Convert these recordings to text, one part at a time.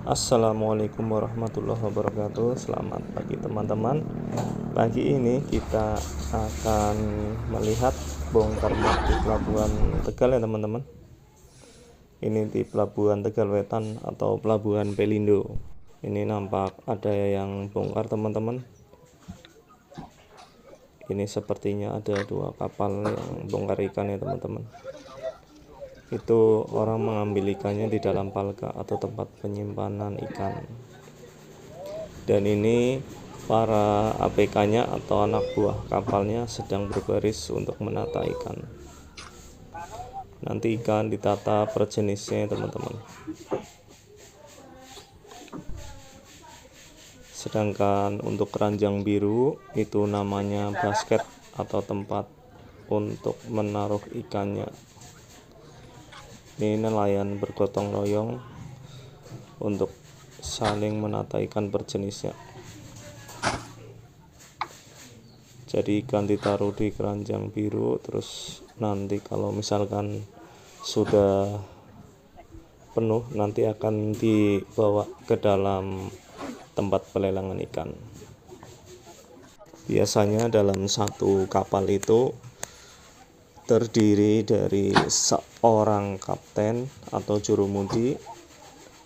Assalamualaikum warahmatullahi wabarakatuh. Selamat pagi teman-teman. Pagi ini kita akan melihat bongkar muat di pelabuhan Tegal ya teman-teman. Ini di pelabuhan Tegal Wetan atau pelabuhan Pelindo. Ini nampak ada yang bongkar teman-teman. Ini sepertinya ada 2 kapal yang bongkar ikan ya teman-teman. Itu orang mengambil ikannya di dalam palka atau tempat penyimpanan ikan. Dan ini para APK-nya atau anak buah kapalnya sedang berbaris untuk menata ikan. Nanti ikan ditata per jenisnya teman-teman. Sedangkan untuk keranjang biru itu namanya basket atau tempat untuk menaruh ikannya. Ini nelayan bergotong royong untuk saling menata ikan berjenisnya. Jadi ikan ditaruh di keranjang biru, terus nanti kalau misalkan sudah penuh nanti akan dibawa ke dalam tempat pelelangan ikan. Biasanya dalam satu kapal itu terdiri dari seorang kapten atau jurumudi,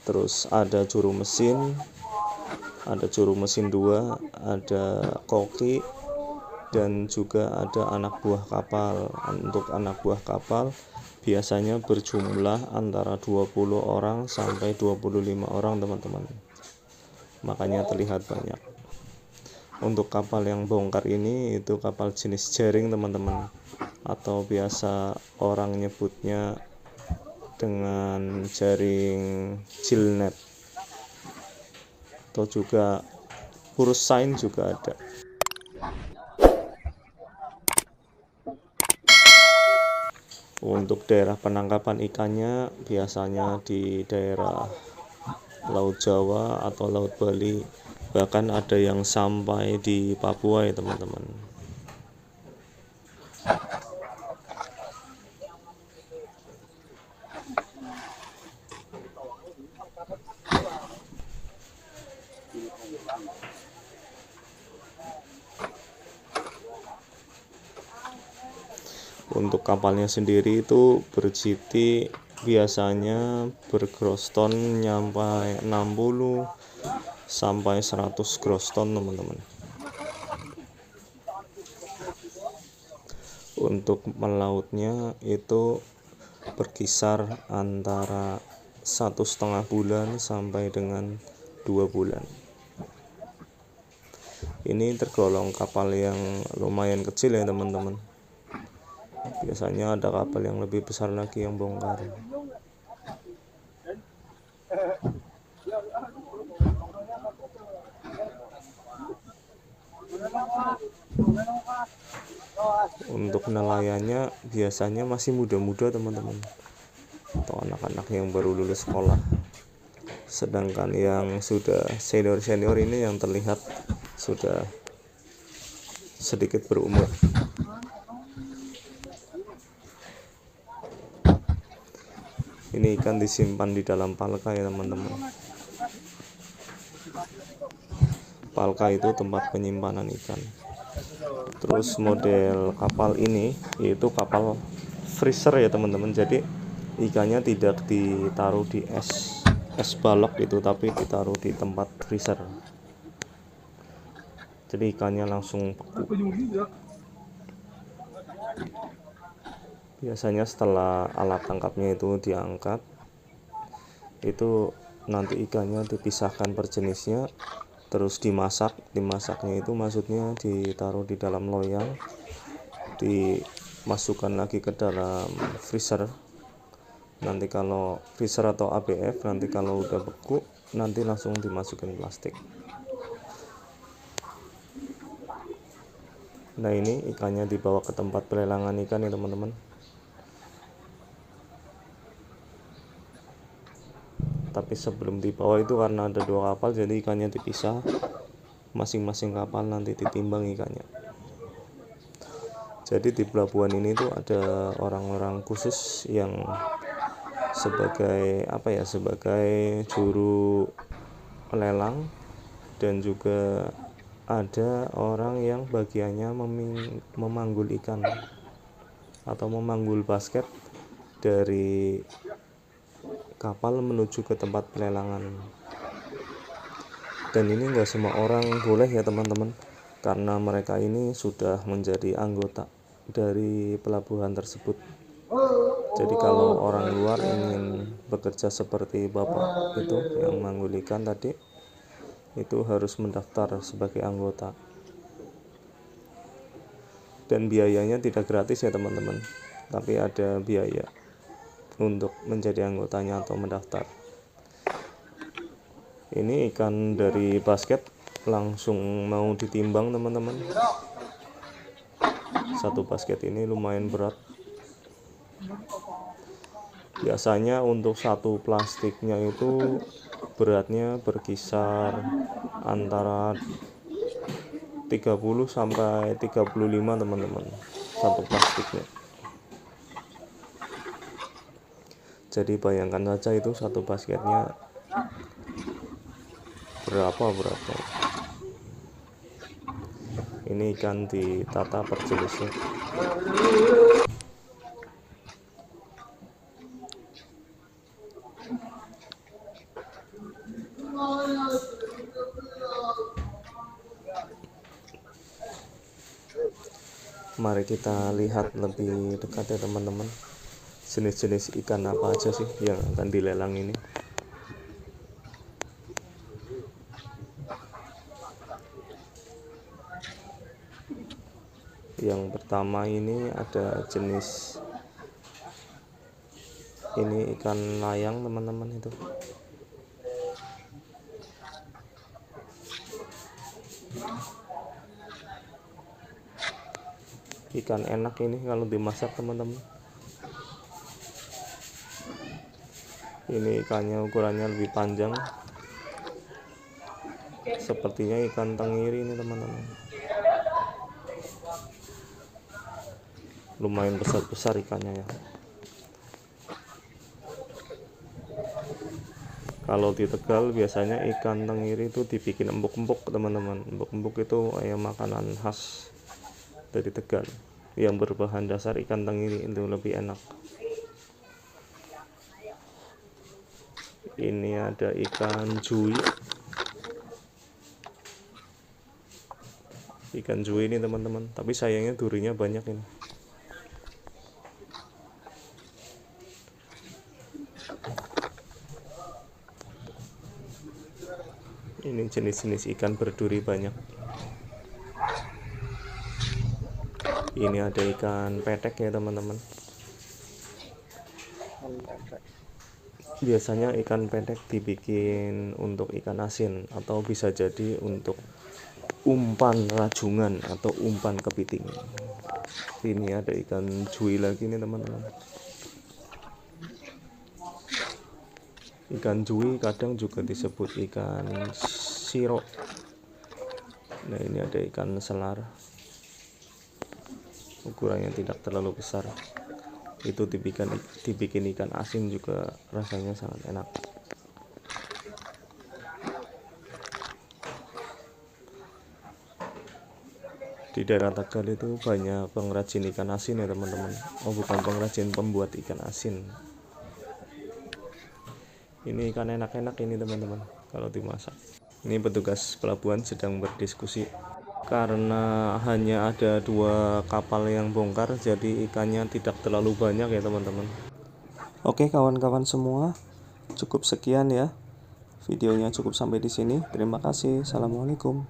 terus ada juru mesin 2, ada koki, dan juga ada anak buah kapal. Untuk anak buah kapal biasanya berjumlah antara 20 orang sampai 25 orang teman-teman, makanya terlihat banyak. Untuk kapal yang bongkar ini itu kapal jenis jaring teman-teman, atau biasa orang nyebutnya dengan jaring jilnet, atau juga pursain juga ada. Untuk daerah penangkapan ikannya biasanya di daerah Laut Jawa atau Laut Bali, bahkan ada yang sampai di Papua ya teman-teman. Untuk kapalnya sendiri itu ber-GT biasanya bergroston nyampai 60 sampai 100 groston teman-teman. Untuk melautnya itu berkisar antara 1,5 bulan sampai dengan 2 bulan. Ini tergolong kapal yang lumayan kecil ya teman-teman. Biasanya ada kapal yang lebih besar lagi yang bongkar. Untuk nelayannya biasanya masih muda-muda teman-teman, atau anak-anak yang baru lulus sekolah. Sedangkan yang sudah senior-senior ini yang terlihat sudah sedikit berumur. Ini ikan disimpan di dalam palka ya teman-teman. Palka itu tempat penyimpanan ikan. Terus model kapal ini yaitu kapal freezer ya teman-teman. Jadi ikannya tidak ditaruh di es balok itu, tapi ditaruh di tempat freezer. Jadi ikannya langsung beku. Biasanya setelah alat tangkapnya itu diangkat, itu nanti ikannya dipisahkan per jenisnya, terus dimasak. Dimasaknya itu maksudnya ditaruh di dalam loyang, dimasukkan lagi ke dalam freezer. Nanti kalau freezer atau ABF, nanti kalau udah beku nanti langsung dimasukin plastik. Nah ini ikannya dibawa ke tempat pelelangan ikan ya teman-teman. Tapi sebelum dibawa itu karena ada 2 kapal, jadi ikannya dipisah. Masing-masing kapal nanti ditimbang ikannya. Jadi di pelabuhan ini tuh ada orang-orang khusus yang sebagai sebagai juru pelelang, dan juga ada orang yang bagiannya memanggul ikan atau memanggul basket dari kapal menuju ke tempat pelelangan. Dan ini enggak semua orang boleh ya teman-teman, karena mereka ini sudah menjadi anggota dari pelabuhan tersebut. Jadi kalau orang luar ingin bekerja seperti bapak itu yang manggul ikan tadi, itu harus mendaftar sebagai anggota. Dan biayanya tidak gratis ya teman-teman, tapi ada biaya untuk menjadi anggotanya atau mendaftar. Ini ikan dari basket langsung mau ditimbang teman-teman. Satu basket ini lumayan berat. Biasanya untuk satu plastiknya itu beratnya berkisar antara 30 sampai 35 teman-teman, satu plastiknya. Jadi bayangkan saja itu satu basketnya berapa beratnya. Ini ikan ditata per jenisnya. Mari kita lihat lebih dekat ya teman-teman, jenis-jenis ikan apa aja sih yang akan dilelang ini. Yang pertama ini ada jenis ini ikan layang teman-teman, itu ikan enak ini kalau dimasak teman-teman. Ini ikannya ukurannya lebih panjang, sepertinya ikan tenggiri ini teman-teman. Lumayan besar-besar ikannya ya. Kalau di Tegal biasanya ikan tenggiri itu dibikin empuk-empuk teman-teman. Empuk-empuk itu makanan khas dari Tegal yang berbahan dasar ikan tenggiri, itu lebih enak. Ini ada ikan jui. Ikan jui ini teman-teman, tapi sayangnya durinya banyak ini. Ini jenis-jenis ikan berduri banyak. Ini ada ikan petek ya teman-teman. Biasanya ikan petek dibikin untuk ikan asin, atau bisa jadi untuk umpan rajungan atau umpan kepiting. Ini ada ikan jui lagi nih teman-teman. Ikan jui kadang juga disebut ikan siro. Nah, ini ada ikan selar, ukurannya tidak terlalu besar. Itu dibikin ikan asin juga rasanya sangat enak. Di daerah Tegal itu banyak pengrajin ikan asin ya teman-teman. Oh, bukan pengrajin, pembuat ikan asin. Ini ikan enak-enak ini teman-teman kalau dimasak. Ini petugas pelabuhan sedang berdiskusi karena hanya ada 2 kapal yang bongkar, jadi ikannya tidak terlalu banyak ya teman-teman. Oke kawan-kawan semua, cukup sekian ya videonya, cukup sampai di sini. Terima kasih. Assalamualaikum.